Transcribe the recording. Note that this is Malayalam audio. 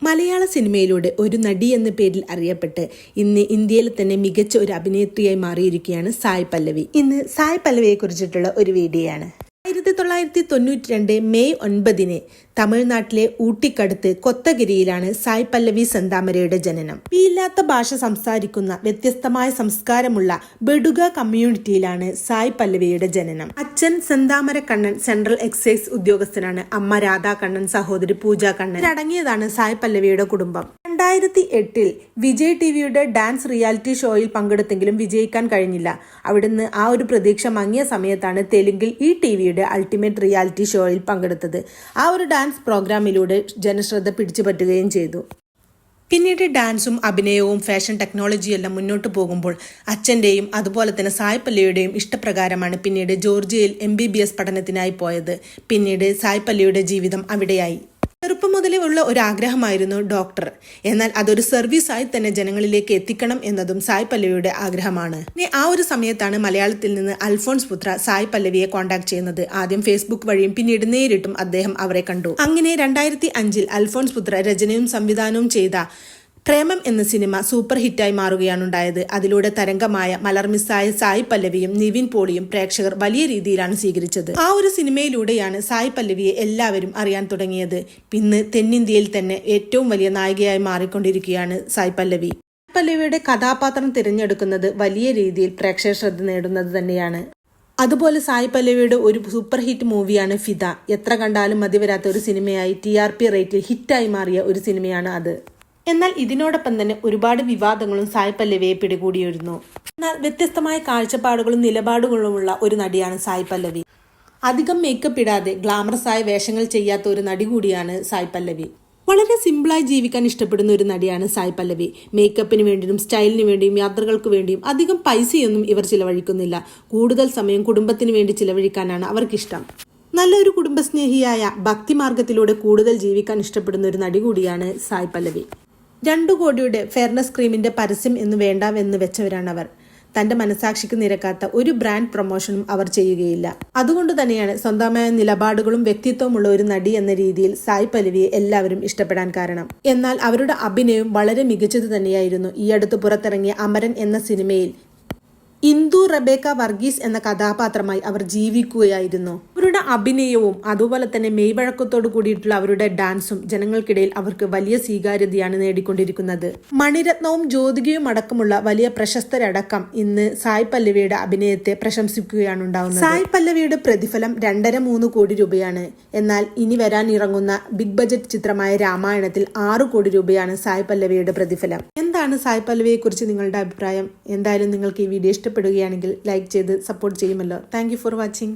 മലയാള സിനിമയിലൂടെ ഒരു നടി എന്ന പേരിൽ അറിയപ്പെട്ട് ഇന്ന് ഇന്ത്യയിൽ തന്നെ മികച്ച ഒരു അഭിനേത്രിയായി മാറിയിരിക്കുകയാണ് സായ് പല്ലവി. ഇന്ന് സായ് പല്ലവിയെ കുറിച്ചിട്ടുള്ള ഒരു വീഡിയോയാണ്. 1992 മെയ് 9 തമിഴ്നാട്ടിലെ ഊട്ടിക്കടുത്ത് കൊത്തഗിരിയിലാണ് സായ് പല്ലവി സെന്താമരയുടെ ജനനം. ഇല്ലാത്ത ഭാഷ സംസാരിക്കുന്ന വ്യത്യസ്തമായ സംസ്കാരമുള്ള ബെഡുഗ കമ്മ്യൂണിറ്റിയിലാണ് സായ് പല്ലവിയുടെ ജനനം. അച്ഛൻ സെന്താമര കണ്ണൻ സെൻട്രൽ എക്സൈസ് ഉദ്യോഗസ്ഥനാണ്. അമ്മ രാധാ കണ്ണൻ, സഹോദരി പൂജ കണ്ണൻ. അടങ്ങിയതാണ് സായ് പല്ലവിയുടെ കുടുംബം. 2008 വിജയ് ടിവിയുടെ ഡാൻസ് റിയാലിറ്റി ഷോയിൽ പങ്കെടുത്തെങ്കിലും വിജയിക്കാൻ കഴിഞ്ഞില്ല. അവിടുന്ന് ആ ഒരു പ്രതീക്ഷ മങ്ങിയ സമയത്താണ് തെലുങ്കിൽ ഈ ടിവിയുടെ അൾട്ടിമേറ്റ് റിയാലിറ്റി ഷോയിൽ പങ്കെടുത്തത്. ആ ഒരു ഡാൻസ് പ്രോഗ്രാമിലൂടെ ജനശ്രദ്ധ പിടിച്ചുപറ്റുകയും ചെയ്തു. പിന്നീട് ഡാൻസും അഭിനയവും ഫാഷൻ ടെക്നോളജിയെല്ലാം മുന്നോട്ട് പോകുമ്പോൾ അച്ഛൻ്റെയും അതുപോലെ തന്നെ സായ് പല്ലവിയുടെയും ഇഷ്ടപ്രകാരമാണ് പിന്നീട് ജോർജിയയിൽ MBBS പഠനത്തിനായി പോയത്. പിന്നീട് സായ് പല്ലവിയുടെ ജീവിതം അവിടെയായി. ചെറുപ്പം മുതലേ ഉള്ള ഒരു ആഗ്രഹമായിരുന്നു ഡോക്ടർ. എന്നാൽ അതൊരു സർവീസായി തന്നെ ജനങ്ങളിലേക്ക് എത്തിക്കണം എന്നതും സായ് പല്ലവിയുടെ ആഗ്രഹമാണ്. ആ ഒരു സമയത്താണ് മലയാളത്തിൽ നിന്ന് അൽഫോൺസ് പുത്ര സായ് പല്ലവിയെ കോൺടാക്ട് ചെയ്യുന്നത്. ആദ്യം ഫേസ്ബുക്ക് വഴിയും പിന്നീട് നേരിട്ടും അദ്ദേഹം അവരെ കണ്ടു. അങ്ങനെ 2005 അൽഫോൺസ് പുത്ര രചനയും സംവിധാനവും ചെയ്ത പ്രേമം എന്ന സിനിമ സൂപ്പർ ഹിറ്റായി മാറുകയാണ് ഉണ്ടായത്. അതിലൂടെ തരംഗമായ മലർമിസ്സായ സായ് പല്ലവിയും നിവിൻ പോളിയും പ്രേക്ഷകർ വലിയ രീതിയിലാണ് സ്വീകരിച്ചത്. ആ ഒരു സിനിമയിലൂടെയാണ് സായ് പല്ലവിയെ എല്ലാവരും അറിയാൻ തുടങ്ങിയത്. ഇന്ന് തെന്നിന്ത്യയിൽ തന്നെ ഏറ്റവും വലിയ നായികയായി മാറിക്കൊണ്ടിരിക്കുകയാണ് സായ് പല്ലവി. സായ് പല്ലവിയുടെ കഥാപാത്രം തിരഞ്ഞെടുക്കുന്നത് വലിയ രീതിയിൽ പ്രേക്ഷക ശ്രദ്ധ നേടുന്നത് തന്നെയാണ്. അതുപോലെ സായ് പല്ലവിയുടെ ഒരു സൂപ്പർ ഹിറ്റ് മൂവിയാണ് ഫിദ. എത്ര കണ്ടാലും മതിവരാത്ത ഒരു സിനിമയായി TRP റേറ്റിൽ ഹിറ്റായി മാറിയ ഒരു സിനിമയാണ് അത്. എന്നാൽ ഇതിനോടൊപ്പം തന്നെ ഒരുപാട് വിവാദങ്ങളും സായ് പല്ലവിയെ പിടികൂടിയിരുന്നു. എന്നാൽ വ്യത്യസ്തമായ കാഴ്ചപ്പാടുകളും നിലപാടുകളുമുള്ള ഒരു നടിയാണ് സായ് പല്ലവി. അധികം മേക്കപ്പ് ഇടാതെ ഗ്ലാമറസ് ആയ വേഷങ്ങൾ ചെയ്യാത്ത ഒരു നടി കൂടിയാണ് സായ് പല്ലവി. വളരെ സിമ്പിളായി ജീവിക്കാൻ ഇഷ്ടപ്പെടുന്ന ഒരു നടിയാണ് സായ് പല്ലവി. മേക്കപ്പിന് വേണ്ടിയും സ്റ്റൈലിന് വേണ്ടിയും യാത്രകൾക്ക് വേണ്ടിയും അധികം പൈസയൊന്നും ഇവർ ചിലവഴിക്കുന്നില്ല. കൂടുതൽ സമയം കുടുംബത്തിന് വേണ്ടി ചിലവഴിക്കാനാണ് അവർക്കിഷ്ടം. നല്ലൊരു കുടുംബസ്നേഹിയായ ഭക്തിമാർഗത്തിലൂടെ കൂടുതൽ ജീവിക്കാൻ ഇഷ്ടപ്പെടുന്ന ഒരു നടി കൂടിയാണ് സായ് പല്ലവി. 2 കോടിയുടെ ഫെയർനെസ് ക്രീമിന്റെ പരസ്യം എന്ന് വേണ്ടാവെന്ന് വെച്ചവരാണ് അവർ. തന്റെ മനസാക്ഷിക്ക് നിരക്കാത്ത ഒരു ബ്രാൻഡ് പ്രൊമോഷനും അവർ ചെയ്യുകയില്ല. അതുകൊണ്ട് തന്നെയാണ് സ്വന്തമായ നിലപാടുകളും വ്യക്തിത്വമുള്ള ഒരു നടി എന്ന രീതിയിൽ സായ് പല്ലവിയെ എല്ലാവരും ഇഷ്ടപ്പെടാൻ കാരണം. എന്നാൽ അവരുടെ അഭിനയം വളരെ മികച്ചത് തന്നെയായിരുന്നു. ഈ അടുത്ത് പുറത്തിറങ്ങിയ അമരൻ എന്ന സിനിമയിൽ ഇന്ദു റബേക്ക വർഗീസ് എന്ന കഥാപാത്രമായി അവർ ജീവിക്കുകയായിരുന്നു. അവരുടെ അഭിനയവും അതുപോലെ തന്നെ മെയ്വഴക്കത്തോടു കൂടിയിട്ടുള്ള അവരുടെ ഡാൻസും ജനങ്ങൾക്കിടയിൽ അവർക്ക് വലിയ സ്വീകാര്യതയാണ് നേടിക്കൊണ്ടിരിക്കുന്നത്. മണിരത്നവും ജ്യോതികയും അടക്കമുള്ള വലിയ പ്രശസ്തരടക്കം ഇന്ന് സായ് പല്ലവിയുടെ അഭിനയത്തെ പ്രശംസിക്കുകയാണ് ഉണ്ടാവുന്നത്. സായ് പല്ലവിയുടെ പ്രതിഫലം 2.5-3 കോടി രൂപയാണ്. എന്നാൽ ഇനി വരാനിറങ്ങുന്ന ബിഗ് ബജറ്റ് ചിത്രമായ രാമായണത്തിൽ 6 കോടി രൂപയാണ് സായ് പല്ലവിയുടെ പ്രതിഫലം. എന്താണ് സായ് പല്ലവിയെ കുറിച്ച് നിങ്ങളുടെ അഭിപ്രായം? എന്തായാലും നിങ്ങൾക്ക് ഈ വീഡിയോ ഇഷ്ടപ്പെടുകയാണെങ്കിൽ ലൈക്ക് ചെയ്ത് സപ്പോർട്ട് ചെയ്യുമല്ലോ. Thank you for watching.